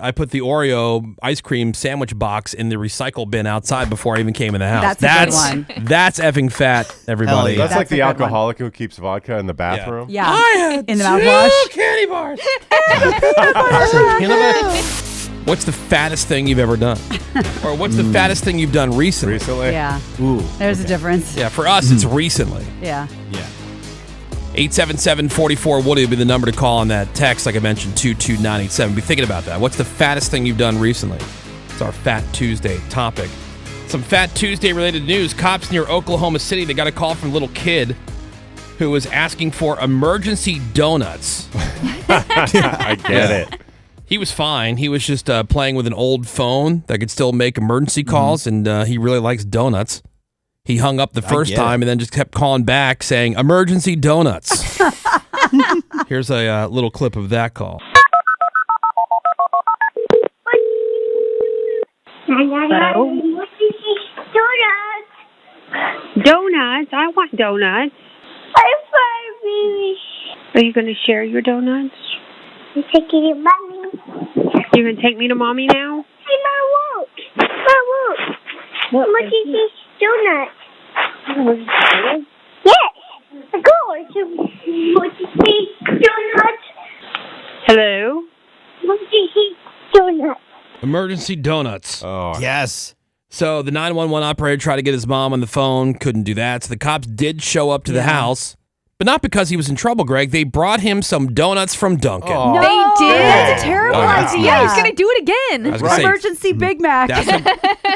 I put the Oreo ice cream sandwich box in the recycle bin outside before I even came in the house. That's a good one. That's effing fat, everybody. That's like the alcoholic who keeps vodka in the bathroom. Yeah. I had in the mouthwash. candy bars. What's the fattest thing you've ever done? Or what's the fattest thing you've done recently? Yeah. Ooh. There's a difference. Yeah, for us, it's recently. Yeah. Yeah. 877-44-WOODY would be the number to call on that text, like I mentioned, 22987. Be thinking about that. What's the fattest thing you've done recently? It's our Fat Tuesday topic. Some Fat Tuesday related news. Cops near Oklahoma City, they got a call from a little kid who was asking for emergency donuts. I get it. He was fine. He was just playing with an old phone that could still make emergency calls, and he really likes donuts. He hung up the first time and then just kept calling back saying, emergency donuts. Here's a little clip of that call. Hello? Donuts? I want donuts. Are you going to share your donuts? I'm taking your mommy. You're going to take me to mommy now? I won't. What is this donut? Yes. Go. What is this donut? Hello? What is this donut? Emergency donuts. Oh, Yes. So the 911 operator tried to get his mom on the phone, couldn't do that. So the cops did show up to the house, but not because he was in trouble, Greg. They brought him some donuts from Dunkin'. Oh. No, They did. That's a terrible idea. He's going to do it again. I was gonna say, Emergency Big Mac.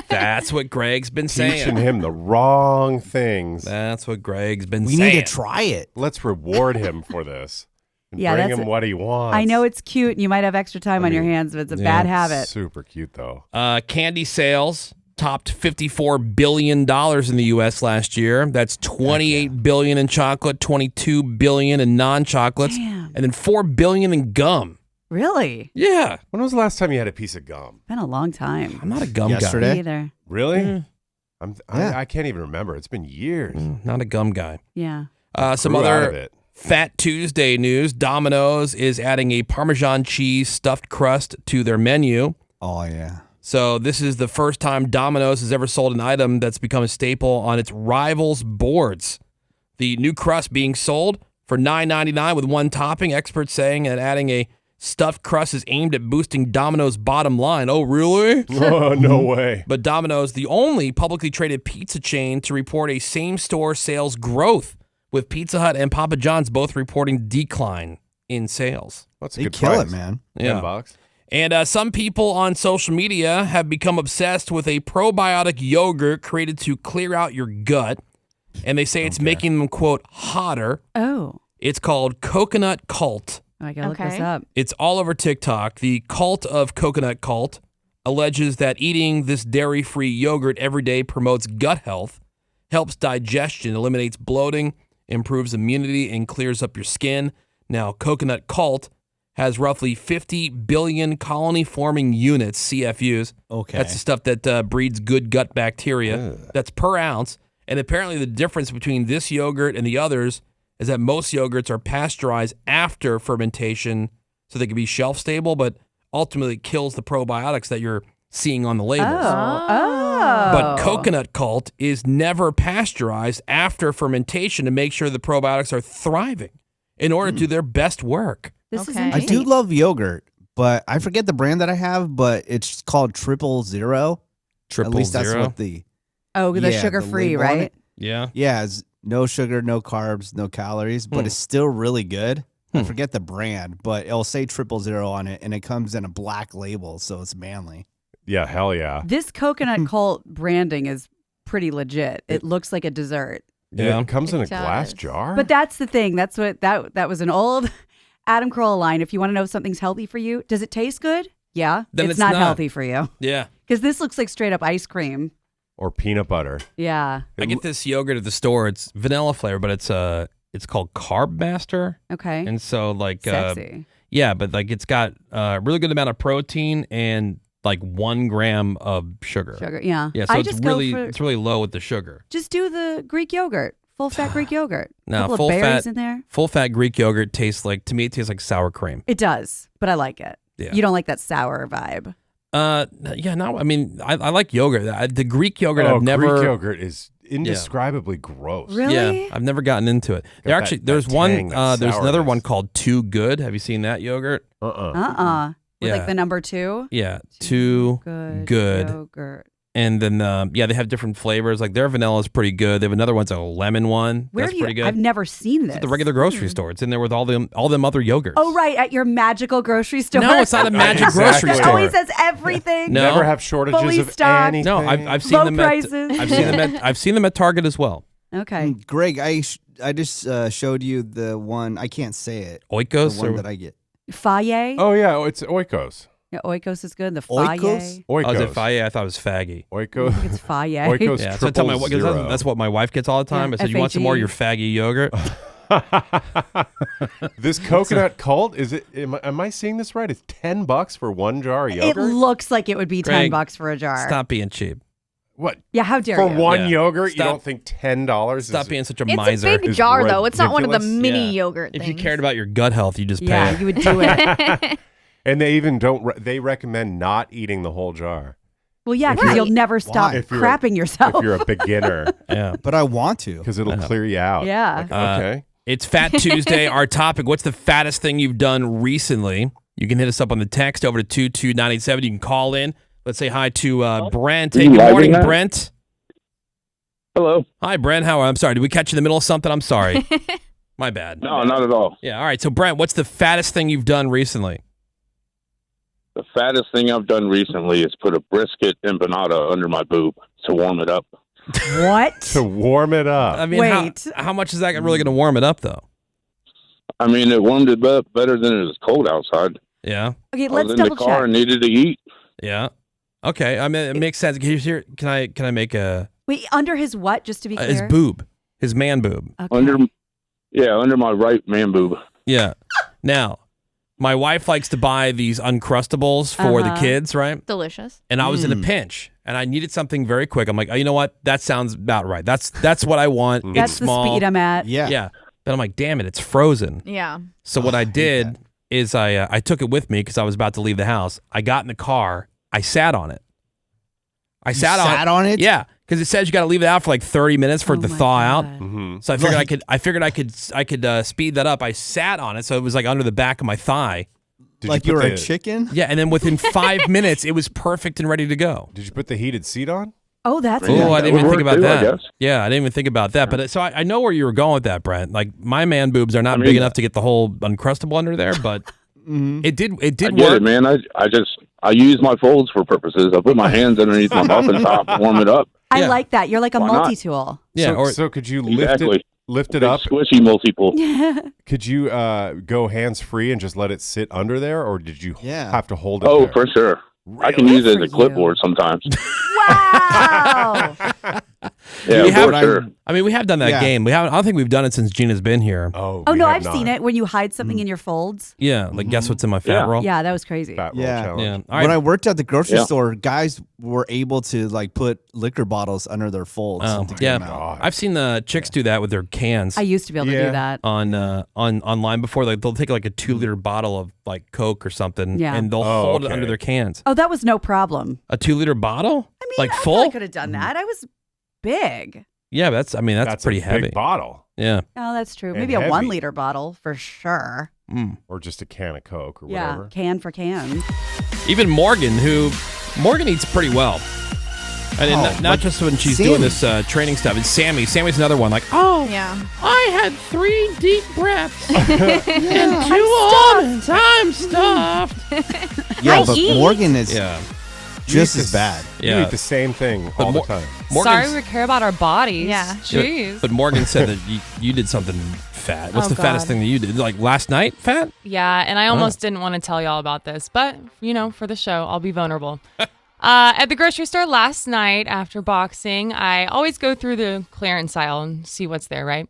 that's what Greg's been teaching saying. him the wrong things. That's what Greg's been We saying. need to try it. Let's reward him for this. And Yeah, bring that's him what he wants. I know it's cute and you might have extra time on your hands, but it's a bad habit. Super cute, though. Candy sales topped $54 billion in the U.S. last year. That's $28 billion in chocolate, $22 billion in non-chocolates, Damn. and then $4 billion in gum. Really? Yeah. When was the last time you had a piece of gum? Been a long time. I'm not a gum Yesterday. Me either. Really? Yeah. I can't even remember. It's been years. guy. Not a gum guy. Yeah. Some Grew out of other it. Fat Tuesday news. Domino's is adding a Parmesan cheese stuffed crust to their menu. Oh, yeah. So this is the first time Domino's has ever sold an item that's become a staple on its rivals' boards. The new crust being sold for $9.99 with one topping. Experts saying that adding a stuffed crust is aimed at boosting Domino's bottom line. Oh, really? Oh, no way. But Domino's, the only publicly traded pizza chain to report a same-store sales growth, with Pizza Hut and Papa John's both reporting decline in sales. That's a They good kill price. it, man. Yeah. $10. And some people on social media have become obsessed with a probiotic yogurt created to clear out your gut. And they say it's making them, quote, hotter. Oh. It's called Coconut Cult. I gotta look this Okay. up. It's all over TikTok. The Cult of Coconut Cult alleges that eating this dairy-free yogurt every day promotes gut health, helps digestion, eliminates bloating, improves immunity, and clears up your skin. Now, Coconut Cult has roughly 50 billion colony-forming units, CFUs. Okay. That's the stuff that breeds good gut bacteria. That's per ounce. And apparently the difference between this yogurt and the others is that most yogurts are pasteurized after fermentation so they can be shelf-stable, but ultimately it kills the probiotics that you're seeing on the labels. Oh. But Coconut Cult is never pasteurized after fermentation to make sure the probiotics are thriving in order to do their best work. This is Okay. I interesting. do love yogurt, but I forget the brand that I have, but it's called 000. Triple At least zero. that's what the Oh, the yeah, sugar-free, label on right? it. Yeah. Yeah, it's no sugar, no carbs, no calories, but it's still really good. I forget the brand, but it'll say 000 on it, and it comes in a black label, so it's manly. Yeah, hell yeah. This Coconut Cult branding is pretty legit. It looks like a dessert. Yeah. It comes in a It glass does. jar? But that's the thing. That's what that was an old Adam Carolla line. If you want to know if something's healthy for you, does it taste good? Yeah. Then it's it's not not. healthy for you. Yeah. Because this looks like straight up ice cream. Or peanut butter. Yeah. I get this yogurt at the store. It's vanilla flavor, but it's called Carb Master. Okay. And so like Sexy. yeah, but like it's got a really good amount of protein and like 1 gram of sugar. Sugar. Yeah. Yeah, so I it's just really go for, it's really low with the sugar. just do the Greek yogurt. Full fat Greek yogurt. No, couple full of berries fat in there. Full fat Greek yogurt tastes like, to me it tastes like sour cream. It does, but I like it. Yeah. You don't like that sour vibe. Yeah, no, I mean, I like yogurt. The Greek yogurt, I've never. Greek yogurt is indescribably gross. Really? Yeah, I've never gotten into it. There actually, there's one. There's another one called Too Good. Have you seen that yogurt? With Yeah. like the number 2? Yeah, Too Good. Yogurt. And then, they have different flavors. Like their vanilla is pretty good. They have another one's a lemon one. Where That's have you? pretty good. I've never seen this. It's at the regular grocery store. It's in there with all them other yogurts. Oh, right, at your magical grocery store. No, it's not a magic Exactly. grocery It store. always has everything. No. Never have shortages Fully of stocked. anything. No, I've seen Low them prices. I've seen them at Target as well. Okay. Greg, I just showed you the one. I can't say it. Oikos The one or that I get. Faye. Oh yeah, it's oikos. Yeah, Oikos is good. The Oikos? Faye. Oikos. Oh, is it Faye? I thought it was faggy. Oikos. It's Faye. Oikos Yeah, so I tell my triple zero. that's what my wife gets all the time. Yeah, I said, "You want some more of your faggy yogurt?" This coconut cult is it? Am I seeing this right? It's $10 for one jar of It yogurt. looks like it would be Greg, $10 for a jar. Stop being cheap. What Yeah, how dare for you? one Yeah. yogurt? Stop. You don't think $10? Stop being such a It's miser. a baby is jar, though. It's not one of the ridiculous. mini Yeah. yogurt If things. you cared about your gut health, you just pay Yeah, it. you would do it. And they even don't. They recommend not eating the whole jar Well, yeah, If because you're- you'll never stop If you're crapping yourself. if you're a beginner, Yeah. But I want to. because it'll clear you out. Yeah. Like, okay. It's Fat Tuesday. Our topic: what's the fattest thing you've done recently? You can hit us up on the text over to 22987. You can call in. Let's say hi to Brent. Hey, good morning, Brent. Hello. Hi, Brent. How are you? I'm sorry. Did we catch you in the middle of something? I'm sorry. My bad. No, not at all. Yeah. All right. So, Brent, what's the fattest thing you've done recently? The fattest thing I've done recently is put a brisket empanada under my boob to warm it up. What? To warm it up. I mean, Wait. how much is that really going to warm it up, though? I mean, it warmed it up better than it was cold outside. Yeah. Okay, I let's was in the double car check. and needed to eat. Yeah. Okay. I mean, it makes sense. Can I make a Wait, under his what, just to be clear? his boob, his man boob? Okay. Under my right man boob. Yeah. Now, my wife likes to buy these Uncrustables for the kids, right? Delicious. And I was in a pinch, and I needed something very quick. I'm like, oh, you know what? That sounds about right. That's what I want. That's It's the small. speed I'm at. Yeah. Yeah. But I'm like, damn it, it's frozen. Yeah. So what I hate did that. is I took it with me because I was about to leave the house. I got in the car. I sat on it. I You sat on it? Yeah, because it says you got to leave it out for like 30 minutes for it to my thaw out. God. Mm-hmm. So I figured I could speed that up. I sat on it, so it was like under the back of my thigh. Like you were a chicken? Yeah, and then within 5 minutes, it was perfect and ready to go. Did you put the heated seat on? Oh, that's Oh, I that didn't even would think work about too, I that. guess. Yeah, I didn't even think about that. But so I know where you were going with that, Brent. Like my man boobs are not I mean- big enough to get the whole Uncrustable under there, but it did I get work. it, man. I use my folds for purposes. I put my hands underneath my muffin top and warm it up. I Yeah. like that. You're like a Why not? multi-tool. Yeah, So could you Exactly. lift it up? Squishy multiple. Could you go hands free and just let it sit under there, or did you Yeah. have to hold it? Oh, there? for sure. I can use it as a for you. clipboard sometimes. Wow. Yeah, We have- for sure. I mean, we have done that Yeah. game. I don't think we've done it since Gina's been here. Oh, Oh, we no, have I've not. seen it when you hide something in your folds. Yeah, like guess what's in my fat Yeah. roll? Yeah, that was crazy. Fat roll Yeah. challenge. Yeah. All When right. I worked at the grocery Yeah. store, guys were able to like put liquor bottles under their folds. Oh, to get yeah. them out. God. I've seen the chicks do that with their cans I used to be able to Yeah. do that. on online before. Like they'll take like a 2-liter bottle of like Coke or something, Yeah. and they'll Oh, hold it okay. under their cans. Oh, that was no problem. A 2-liter bottle? I mean, like I full? could have done that. I was big. Yeah, that's pretty a heavy. big bottle, Yeah. Oh, that's true. And Maybe a heavy. 1-liter bottle for sure. or just a can of Coke, or Yeah, whatever. can for can. Even Morgan eats pretty well. And Oh, not like just when she's Sammy. doing this training stuff. It's Sammy. Sammy's another one. Like, oh, Yeah. I had 3 deep breaths and 2 almonds. I'm stuffed. Yeah, I but eat. Morgan is Yeah. just You eat as bad. You Yeah. eat the same thing But all Mor- the time. Morgan's- Sorry we care about our bodies. Yeah. Jeez. But Morgan said that you did something fat. What's Oh, the fattest God. thing that you did? Like last night, fat? Yeah, and I almost didn't want to tell y'all about this, but, for the show, I'll be vulnerable. At the grocery store last night after boxing, I always go through the clearance aisle and see what's there, right?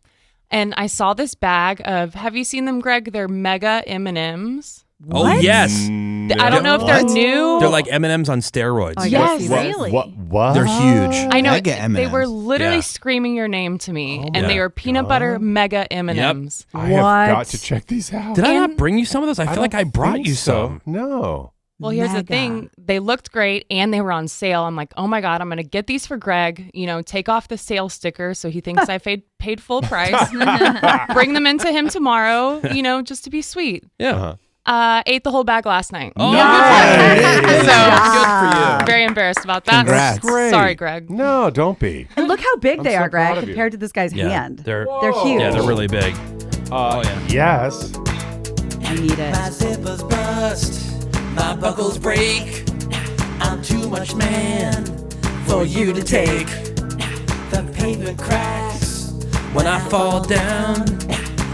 And I saw this bag of, have you seen them, Greg? They're mega M&Ms. Oh, yes. I don't know if they're What? new. They're like M&Ms on steroids. Oh, I gotta Yes. see this. Really? What? They're huge. I know. Mega They were M&Ms. literally Yeah. screaming your name to me, and my they were peanut butter mega M&Ms. I have got to check these out. Did I not And- bring you some of those? I feel like I brought think you so. some. No. Well, here's the Mega. thing. They looked great and they were on sale. I'm like, oh my God, I'm going to get these for Greg. Take off the sale sticker so he thinks I paid full price. Bring them into him tomorrow, just to be sweet. Yeah. Ate the whole bag last night. Oh, Nice. good for you. Very embarrassed about that. Congrats. Great. Sorry, Greg. No, don't be. And look how big they so are, proud Greg, of you. compared to this guy's Yeah, hand. they're huge. Yeah, they're really big. Yes. I need it. My zippers bust, my buckles break. I'm too much man for you to take. The pavement cracks when I fall down.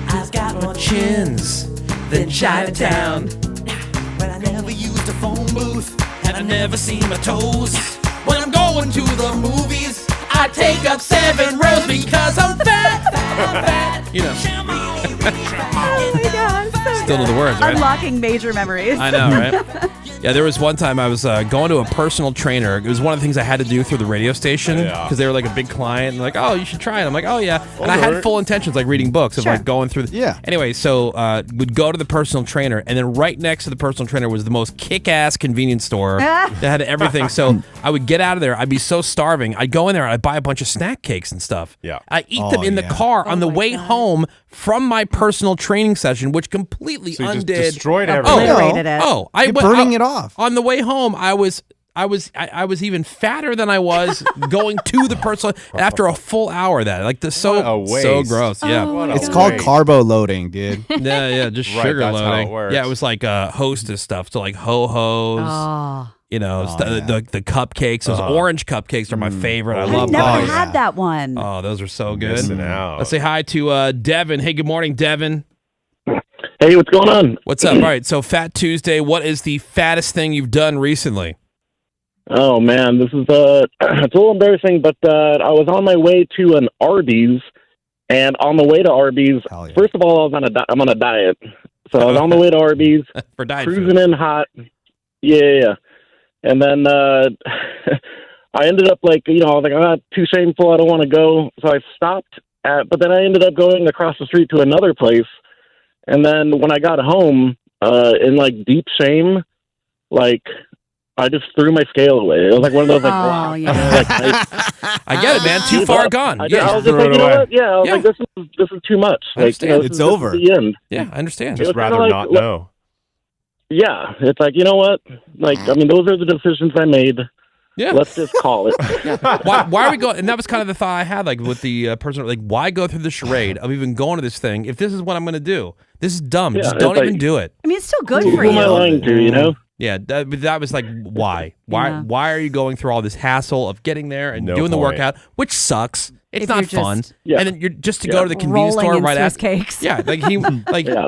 I've got more chins than Chinatown. But I never used a phone booth, and I never seen my toes. When I'm going to the movies, I take up 7 rows because I'm fat. Oh my God. Still know the words, right? Unlocking major memories. I know, right? Yeah, there was one time I was going to a personal trainer. It was one of the things I had to do through the radio station because they were like a big client and like, oh, you should try it. I'm like, oh yeah, and I had full intentions like reading books of like going through. Anyway, so would go to the personal trainer, and then right next to the personal trainer was the most kick-ass convenience store that had everything. So I would get out of there. I'd be so starving. I'd go in there and I'd buy a bunch of snack cakes and stuff. Yeah. I eat them in the car on the way home from my personal training session, which completely So you just undid. destroyed everything. Obliterated it. I You're went burning it off. on the way home. I was even fatter than I was going to the personal after a full hour of that. Like What a so waste. gross. Yeah. What a It's called waste. carbo loading, dude. Yeah, just Right, sugar that's how it loading. works. Yeah, it was like Hostess stuff. So like ho-hos, Oh. the cupcakes. Those orange cupcakes are my favorite. I I've love never those. had that one. Oh, those are so good. Missing out. Let's say hi to Devin. Hey, good morning, Devin. Hey, what's going on? What's up? All right, so Fat Tuesday. What is the fattest thing you've done recently? Oh man, this is it's a little embarrassing, but I was on my way to an Arby's, and on the way to Arby's, first of all, I'm on a diet, so I was on the way to Arby's, For diet cruising food. in hot, yeah, and then I ended up I was like, I'm not too shameful, I don't want to go, so I stopped but then I ended up going across the street to another place, and then when I got home, in deep shame, I just threw my scale away. It was like one of those wow. I get it, man. Too far gone. I was just like, you know what? Yeah, I was like, this is too much. I understand. This is the end. Yeah, I understand. Just rather not know. Yeah, it's like, you know what? Those are the decisions I made. Yeah. Let's just call it. Why are we going? And that was kind of the thought I had, with the person, why go through the charade of even going to this thing if this is what I'm going to do? This is dumb. Yeah, just don't it's even do it. I mean, it's still good Who for am I you. lying to, you know? Yeah, that was why? Yeah. Why are you going through all this hassle of getting there and No doing the point. workout, which sucks? It's If not you're fun. just- And then you're just to go to the convenience Rolling store in right Swiss after. cakes. Yeah,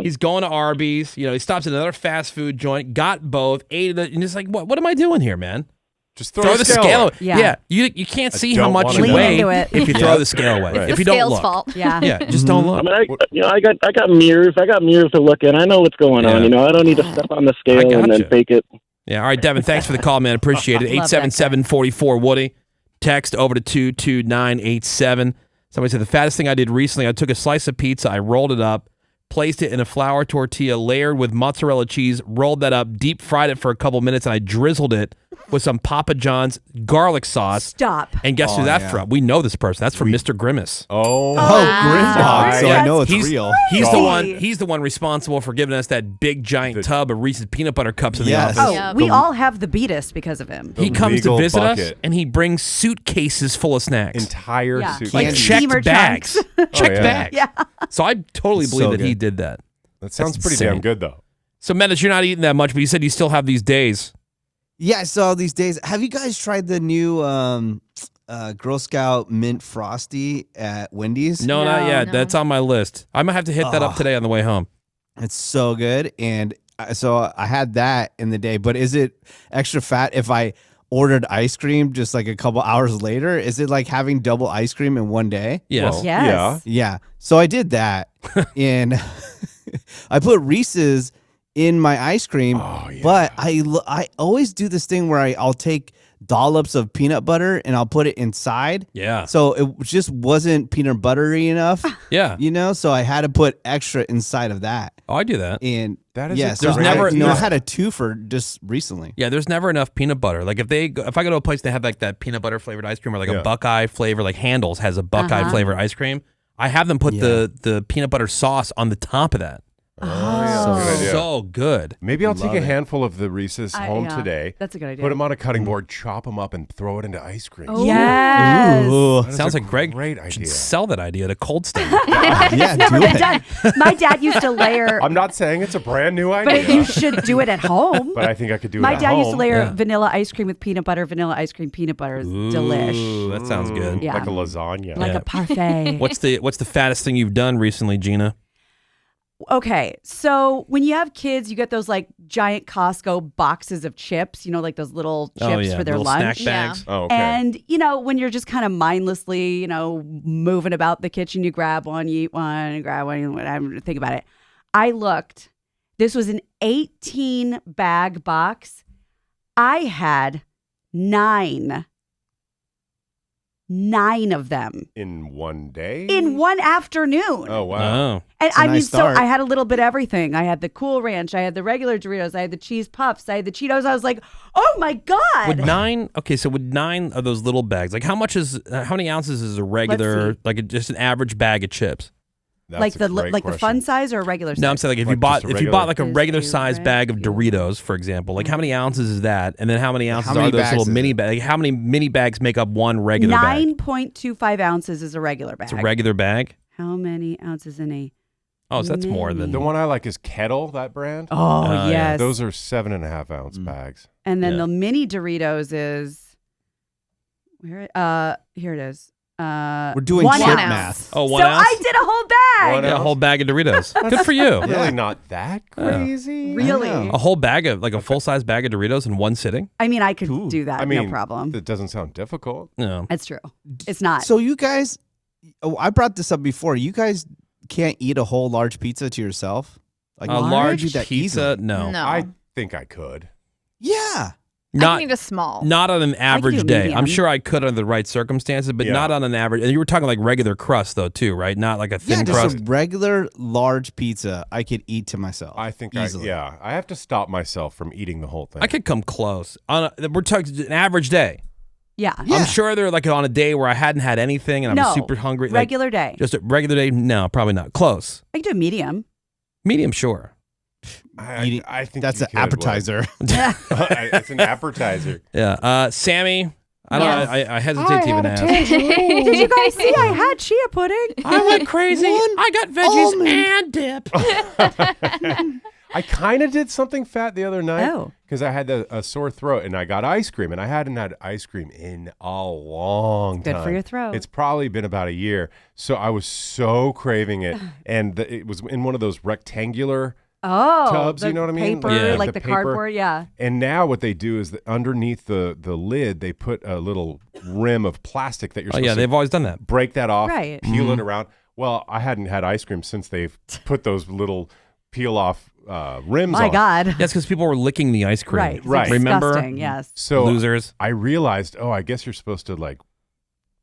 he's going to Arby's. He stops at another fast food joint, got both, ate it, and it's like, what am I doing here, man? Just Throw the scale away. Yeah. You can't see don't how much wanna you know. weigh Lean into it. if you throw the scale away. Right. If The you don't scale's look. fault. Yeah. Yeah, just don't look. I got mirrors. I got mirrors to look in. I know what's going on. I don't need to step on the scale and gotcha. then fake it. Yeah, all right, Devin, thanks for the call, man. Appreciate it. Love that 877-44-WOODY. Text over to 22987. Somebody said, the fattest thing I did recently, I took a slice of pizza, I rolled it up, placed it in a flour tortilla, layered with mozzarella cheese, rolled that up, deep fried it for a couple minutes, and I drizzled it with some Papa John's garlic sauce. Stop. And guess who that's from? We know this person. That's from Mr. Grimace. Oh, Grimdog. So I know it's he's, real. He's the God. one. He's the one responsible for giving us that big giant tub of Reese's peanut butter cups in the Yes. office. Oh, Yep. we all have the beatus because of him. He comes to legal visit us, bucket. and he brings suitcases full of snacks, entire Yeah. suit. like Candy. Steamer checked bags, trunks. checked yeah. bags. Yeah. So I totally It's believe so that he good. did that. That sounds That's pretty insane. damn good, though. So Menace, you're not eating that much, but you said you still have these days. Yeah, I saw these days. Have you guys tried the new Girl Scout Mint Frosty at Wendy's? No, not No. yet. No. That's on my list. I might have to hit that up today on the way home. It's so good. And so I had that in the day. But is it extra fat if I ordered ice cream just like a couple hours later? Is it like having double ice cream in one day? Yes. Well, Yes. Yeah. So I did that. And I put Reese's in my ice cream. Oh, yeah. But I always do this thing where I'll take dollops of peanut butter and I'll put it inside. Yeah. So it just wasn't peanut buttery enough. Yeah. So I had to put extra inside of that. Oh, I do that. And That is yeah, a so There's great never- idea. I had a twofer just recently. Yeah, there's never enough peanut butter. Like if I go to a place they have like that peanut butter flavored ice cream or like a Buckeye flavor, like Handel's has a Buckeye flavored ice cream. I have them put the peanut butter sauce on the top of that. Good idea. So good. Maybe I'll take a handful of the Reese's home yeah. today. That's a good idea. Put them on a cutting board, chop them up, and throw it into ice cream. Oh. Yes. Ooh. That is Sounds a like Greg great should idea. sell that idea to Cold Stone. Yeah, Never do been it. done. My dad used to layer, I'm not saying it's a brand new idea, but you should do it at home. but I think I could do My it at dad used to home. layer vanilla ice cream with peanut butter, vanilla ice cream, peanut butter. Is delish. Ooh, that sounds good. Yeah. Like a lasagna. Like Yeah. a parfait. What's the fattest thing you've done recently, Gina? Okay, so when you have kids, you get those like giant Costco boxes of chips, like those little chips for their little lunch. snack bags. Oh, okay. And, when you're just kind of mindlessly, moving about the kitchen, you grab one, you eat one, grab one, whatever, think about it. I looked. This was an 18-bag box. I had 9 of them In one day? in one afternoon. Oh, wow. Oh. And It's a nice start. I had a little bit of everything. I had the Cool Ranch, I had the regular Doritos, I had the cheese puffs, I had the Cheetos. I was like, oh my God. Would 9 of those little bags, like how many ounces is a regular, Let's just an average bag of chips? That's like a the great like the question. fun size or a regular size? No, I'm saying like if Like you bought just a regular- like a Is regular a size bag of Doritos, for example, like how many ounces is that? And then how many ounces many are those bags little is mini it? bags? Like how many mini bags make up one regular bag? 9.25 ounces is a regular bag. It's a regular bag. How many ounces in a? Oh, so that's more than The one I like is Kettle, that brand. Oh, yeah. yes. Those are 7.5 ounce bags. And then Yeah. the mini Doritos is here it is. We're doing 1 chip ounce. math. Oh, So 1 ounce. I did a whole bag. 1 Yeah, a ounce. whole bag of Doritos. Good for you. Really not that crazy. Really? I know. A whole bag of like a full size bag of Doritos in one sitting. I mean, I could Ooh. do that. I mean, no problem. That doesn't sound difficult. No. It's true. It's not. So you guys, I brought this up before. You guys can't eat a whole large pizza to yourself? Like A you large do that pizza? easily. No. I think I could. Yeah. I Not need a small. not on an average do day. medium. I'm sure I could under the right circumstances, but Yeah. not on an average. And you were talking like regular crust though, too, right? Not like a thin Yeah, crust. just a regular large pizza I could eat to myself. I think easily. I have to stop myself from eating the whole thing. I could come close. We're talking an average day. yeah. Yeah. I'm sure they're like on a day where I hadn't had anything and I'm No. super hungry. like, Regular day. just a regular day? No, probably not. Close. I can do a medium. Medium, sure. I think That's you an could, appetizer. It's an appetizer. Yeah. Sammy, I don't know. I hesitate to even ask. Did you guys see I had chia pudding? I went crazy. I got veggies and dip. I kind of did something fat the other night Oh. because I had a sore throat and I got ice cream and I hadn't had ice cream in a long time. Good for your throat. It's probably been about a year. So I was so craving it. And it was in one of those rectangular Oh, tubs, the you know what I mean? Paper, Yeah. like The the paper. cardboard, yeah. And now what they do is that underneath the lid, they put a little rim of plastic that you're Oh, supposed yeah. to They've always done that. break that off, Right. peel it around. Well, I hadn't had ice cream since they've put those little peel off rims My on. God. That's because people were licking the ice cream. Right. It's Right. Remember? Disgusting, yes. So Losers. I realized, I guess you're supposed to like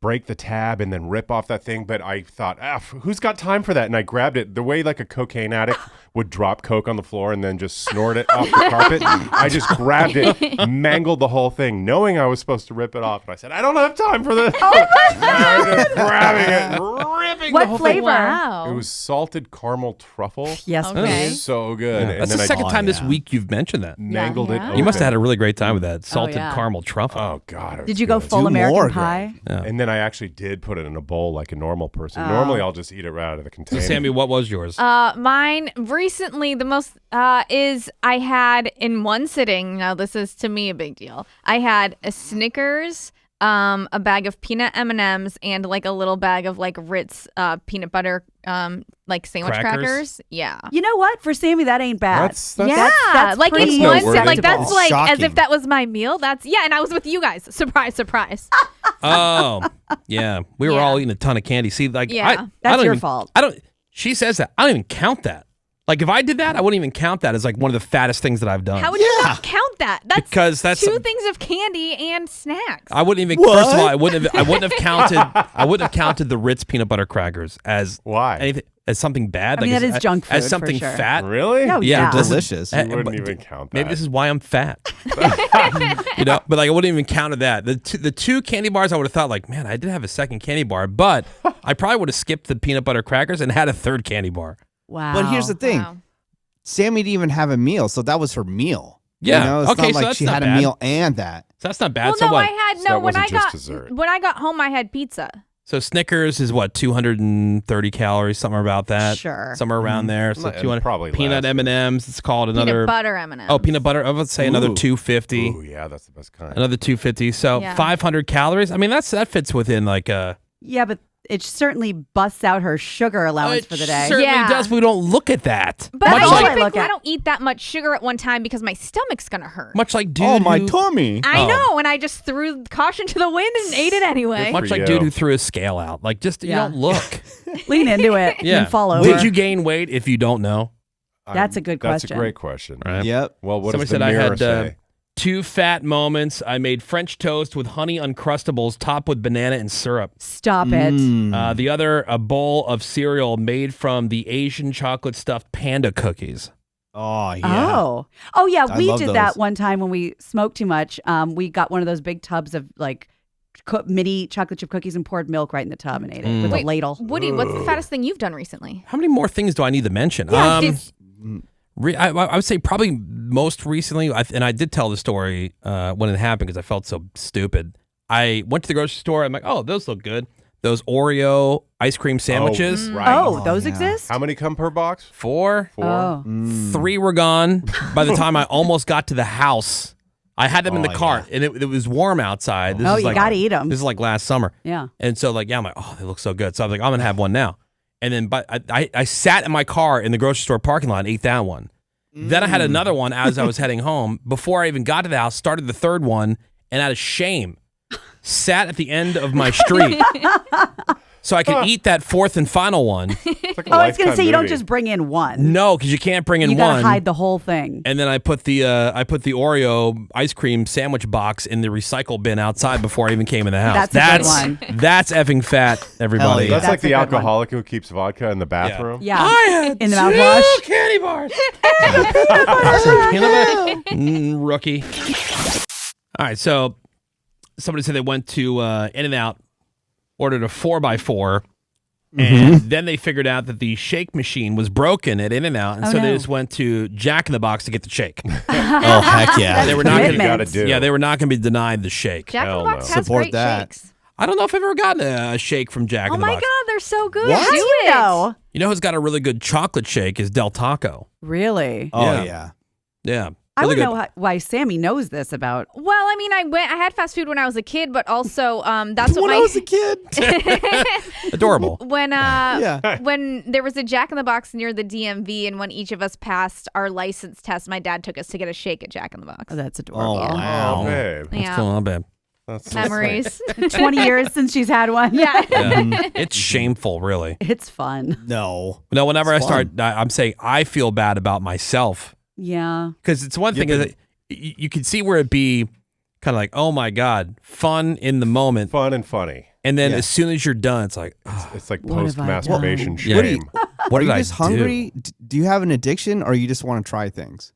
break the tab and then rip off that thing. But I thought, who's got time for that? And I grabbed it the way like a cocaine addict would drop coke on the floor and then just snort it off the carpet. I just grabbed it, mangled the whole thing, knowing I was supposed to rip it off. And I said, I don't have time for this. Oh my I was just grabbing it, ripping the What whole flavor? thing. Wow. It was salted caramel truffle. Yes, Okay. It please. was so good. Yeah. And That's the then second I time this yeah. week you've mentioned that. mangled Yeah. it. You must have open. had a really great time with that salted yeah. caramel truffle. Oh God! it Did was you go good. full Do American more, pie? Yeah. And then I actually did put it in a bowl like a normal person. Normally, I'll just eat it right out of the So, container. Sammy, what was yours? Mine recently, the most is I had in one sitting. Now this is to me a big deal. I had a Snickers, a bag of peanut M&Ms, and like a little bag of like Ritz peanut butter like sandwich Crackers? crackers. Yeah. You know what? For Sammy, that ain't bad. That's Yeah, that's like pretty in one noteworthy. sit, like that's It's like as shocking. if that was my meal. That's and I was with you guys. Surprise, surprise. Oh, yeah. We were Yeah. all eating a ton of candy. See, like, Yeah. I That's don't your even, fault. I don't. She says that. I don't even count that. Like if I did that, I wouldn't even count that as like one of the fattest things that I've done. How would you not count that? Because that's 2 things of candy and snacks. I wouldn't even. First of all, I wouldn't have counted. I wouldn't have counted the Ritz peanut butter crackers as Why? As something bad. I mean, like that is junk food as something for sure. fat. Really? Oh, Yeah, yeah. Delicious. You wouldn't even count that. Maybe this is why I'm fat. But like I wouldn't even counted that. The 2 candy bars, I would have thought like, man, I did have a second candy bar, but I probably would have skipped the peanut butter crackers and had a 3rd candy bar. Wow. But here's the thing. Wow. Sammy didn't even have a meal, so that was her meal. Yeah. You know? It's Okay, not so like that's she not had bad. a meal and that. So that's not bad. Well, so no, what? I had that when wasn't I just got dessert. when I got home, I had pizza. So Snickers is what, 230 calories, somewhere about that. Sure. Somewhere around there. So And 200. probably peanut less. M&Ms. It's called another. Peanut butter M&Ms. Oh, peanut butter. I would say another Ooh. 250. Ooh, yeah, that's the best kind. Another 250. So Yeah. 500 calories. I mean, that fits within like a. Yeah, but it certainly busts out her sugar allowance for the day. Certainly Yeah. does. But we don't look at that. But much I like, I look think I at- don't eat that much sugar at one time because my stomach's gonna hurt. much like dude. Oh, my who- tummy. I Oh. know, and I just threw caution to the wind and ate it anyway. Much for like you. dude who threw his scale out. Like just you Yeah. don't look. Lean into it Yeah. and fall over. Did you gain weight if you don't know? That's a good That's question. a great question. Right. Yep. Well, what Somebody does the said I mirror had say? 2 fat moments. I made French toast with honey Uncrustables topped with banana and syrup. Stop it. The other, a bowl of cereal made from the Asian chocolate stuffed panda cookies. Oh, yeah. Oh yeah. I We love did those. that one time when we smoked too much. We got one of those big tubs of like mini chocolate chip cookies and poured milk right in the tub and ate it with a Wait, ladle. Woody, what's the fattest thing you've done recently? How many more things do I need to mention? Yeah, it's- I would say probably most recently, and I did tell the story when it happened because I felt so stupid. I went to the grocery store. I'm like, oh, those look good. Those Oreo ice cream sandwiches. Right. Oh, those yeah. exist? How many come per box? 4. Oh. 3 were gone by the time I almost got to the house. I had them in the Oh, cart, and it was warm outside. This Oh, is you like, gotta eat 'em. This is like last summer. Yeah. And so, like, yeah, I'm like, oh, they look so good. So I was like, I'm gonna have one now. And then, but I sat in my car in the grocery store parking lot and ate that one. Then I had another one as I was heading home. Before I even got to the house, started the 3rd one, and out of shame, sat at the end of my street so I could eat that 4th and final one. It's like a Oh, I was gonna Lifetime say you don't movie. just bring in one. No, because you can't bring in You one. gotta hide the whole thing. And then I put the Oreo ice cream sandwich box in the recycle bin outside before I even came in the house. That's a good one. That's effing fat, everybody. Hell yeah. That's like That's a the good one. alcoholic who keeps vodka in the bathroom. Yeah. I had In the 2 mouthwash. candy bars. Rookie. All right, so somebody said they went to In-N-Out, ordered a 4x4, and then they figured out that the shake machine was broken at In-N-Out, and Oh, so they no. just went to Jack in the Box to get the shake. Oh, heck yeah. They were That's not You going gotta commitment. do. Yeah, they were not going to be denied the shake. Jack in the Hell Box no. has Support great that. shakes. I don't know if I've ever gotten a shake from Jack Oh in the my Box. God, they're so good. What? How do Do you it. know? You know who's got a really good chocolate shake is Del Taco. Really? Oh, Yeah. yeah. Yeah. I Really would good. know why Sammy knows this about. Well, I mean, I had fast food when I was a kid, but also that's what When my I was a kid. Adorable. when Yeah. when there was a Jack in the Box near the DMV, and when each of us passed our license test, my dad took us to get a shake at Jack in the Box. Oh, that's adorable. Oh, Oh, wow. babe. That's Yeah. cool, not bad. That's so Memories. 20 years since she's had one. Yeah. Yeah. It's shameful, really. It's fun. No. No, whenever It's I start, fun. I'm saying I feel bad about myself Yeah. because it's one thing that you can see where it'd be kind of like, oh my God, fun in the moment. fun and funny. And then Yeah. as soon as you're done, it's like, oh, It's like What have I post-masturbation done? Yeah. shame. what Are did you I just do? hungry? Do you have an addiction or you just want to try things?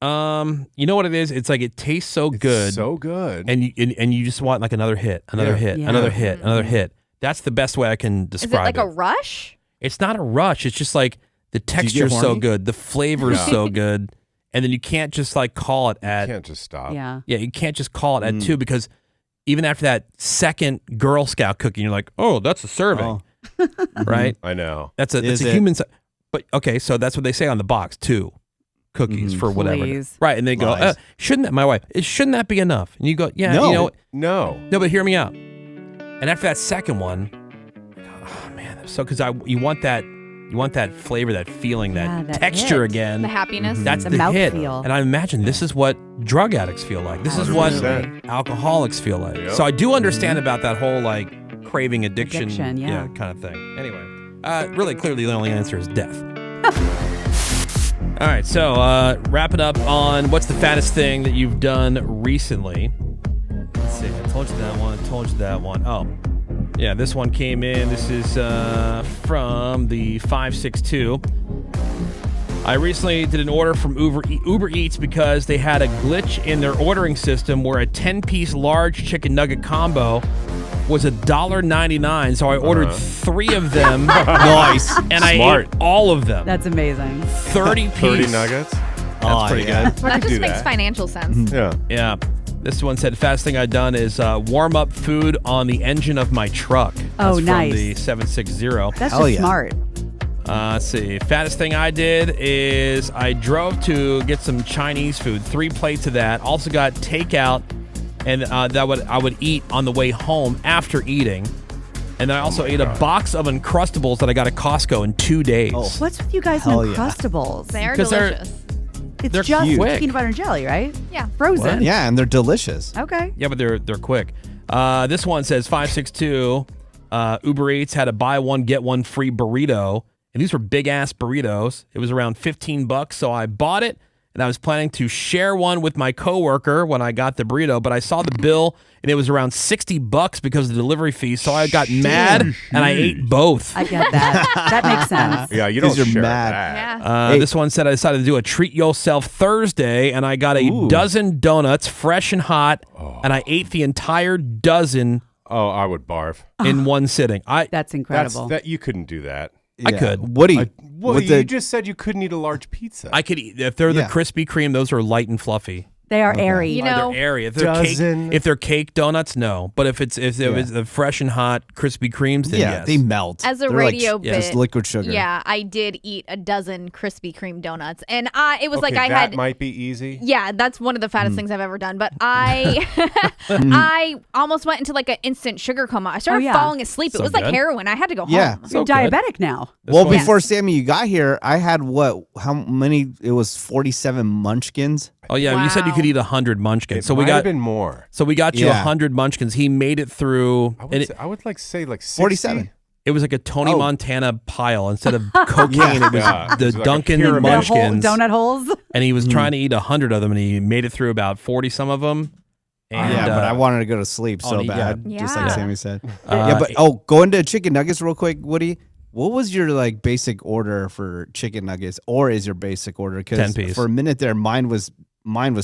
You know what it is? It's like it tastes so It's good. so good. and you just want like another hit, another Yeah. hit, Yeah. another hit, another hit. That's the best way I can Is it describe like a rush? It's not a rush. It's just like the you get texture's so horny? good, the flavor's Yeah. so good, and then you can't just like call it at Can't just stop. Yeah. yeah, you can't just call it at 2 because even after that second Girl Scout cookie, you're like, oh, that's a serving, Oh. right? I know. That's a Is it? human. But okay, so that's what they say on the box, 2 cookies for whatever, Please. right? And they go, Lies. shouldn't that? My wife, shouldn't that be enough? And you go, yeah, No. you know. No. No, but hear me out. And after that second one, I go, oh man, so because you want that flavor, that feeling, Yeah, that that texture hit. again. The happiness? That's The the hit. mouthfeel. And I imagine this is what drug addicts feel like. This is what 100%. alcoholics feel like. Yep. So I do understand about that whole like craving addiction, Addiction, yeah. kind of thing. Anyway, really clearly the only answer is death. All right, so wrapping up on what's the fattest thing that you've done recently. Let's see. I told you that one. Oh, yeah, this one came in. This is from the 562. I recently did an order from Uber Eats because they had a glitch in their ordering system where a 10-piece large chicken nugget combo was $1.99. So I ordered 3 of them. Nice. And I ate all of them. That's amazing. 30 piece. 30 nuggets? That's pretty good. That just makes financial sense. Yeah. Yeah. This one said, fastest thing I've done is warm up food on the engine of my truck. Oh, That's nice. From the 760. That's just smart. Let's see. Fattest thing I did is I drove to get some Chinese food. 3 plates of that. Also got takeout, and I would eat on the way home after eating. And I also ate a box of Uncrustables that I got at Costco in 2 days. Oh. What's with you guys and Uncrustables? They are 'Cause they're- delicious. It's they're just quick. peanut butter and jelly, right? Yeah. Frozen. Yeah, and they're delicious. Okay. Yeah, but they're quick. This one says 562. Uber Eats had a buy one get one free burrito, and these were big ass burritos. It was around $15, so I bought it, and I was planning to share one with my coworker when I got the burrito, but I saw the bill and it was around $60 because of the delivery fee. So I got mad and I ate both. I get that. That makes sense. Yeah, you don't You're share mad. that. This one said I decided to do a treat yourself Thursday, and I got a dozen donuts, fresh and hot, and I ate the entire dozen. Oh, I would barf. In one sitting. That's incredible. That you couldn't do that. I could. Woody. Well, you just said you couldn't eat a large pizza. I could eat if they're the Krispy Kreme. Those are light and fluffy. They are airy. You know, they're airy. If they're cake donuts, no. But if it was the fresh and hot Krispy Kremes, then yes. they melt. As a They're radio bit, just liquid sugar. Yeah, I did eat a dozen Krispy Kreme donuts, and it was okay, like I that had. might be easy. Yeah, that's one of the fattest things I've ever done. But I almost went into like an instant sugar coma. I started falling asleep. It was like heroin. I had to go home. You're diabetic now. Before Sammy, you got here, I had how many? It was 47 munchkins. Oh yeah, you said you could eat 100 munchkins. So we might got have been more. So we got you 100 munchkins. He made it through. I would say 47. It was like a Tony Montana pile. Instead of cocaine, it was the It was like a Dunkin' pyramid. munchkins. Donut holes. And he was trying to eat 100 of them, and he made it through about 40 some of them. And, but I wanted to go to sleep so bad, yeah. just like Sammy said. but go into chicken nuggets real quick, Woody. What was your basic order for chicken nuggets, or is your basic order? 10 piece. For a minute there, mine was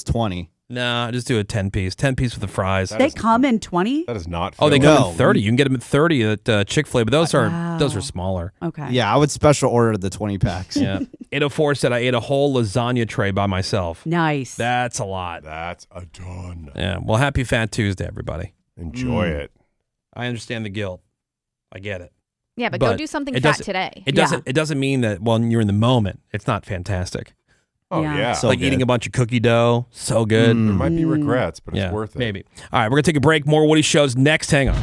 20. No, just do a 10 piece. 10 piece with the fries. They come in 20? That is not. Oh, they come in 30. You can get them at 30 at Chick-fil-A, but those are smaller. Okay. Yeah, I would special order the 20 packs. Yeah. 804 said I ate a whole lasagna tray by myself. Nice. That's a lot. That's a ton. Yeah. Well, happy Fat Tuesday, everybody. Enjoy it. I understand the guilt. I get it. Yeah, but go do something fat today. It doesn't mean that when you're in the moment, it's not fantastic. Oh, yeah. So like good. eating a bunch of cookie dough. So good. There might be regrets, but it's worth it. Maybe. All right, we're going to take a break. More Woody shows next. Hang on.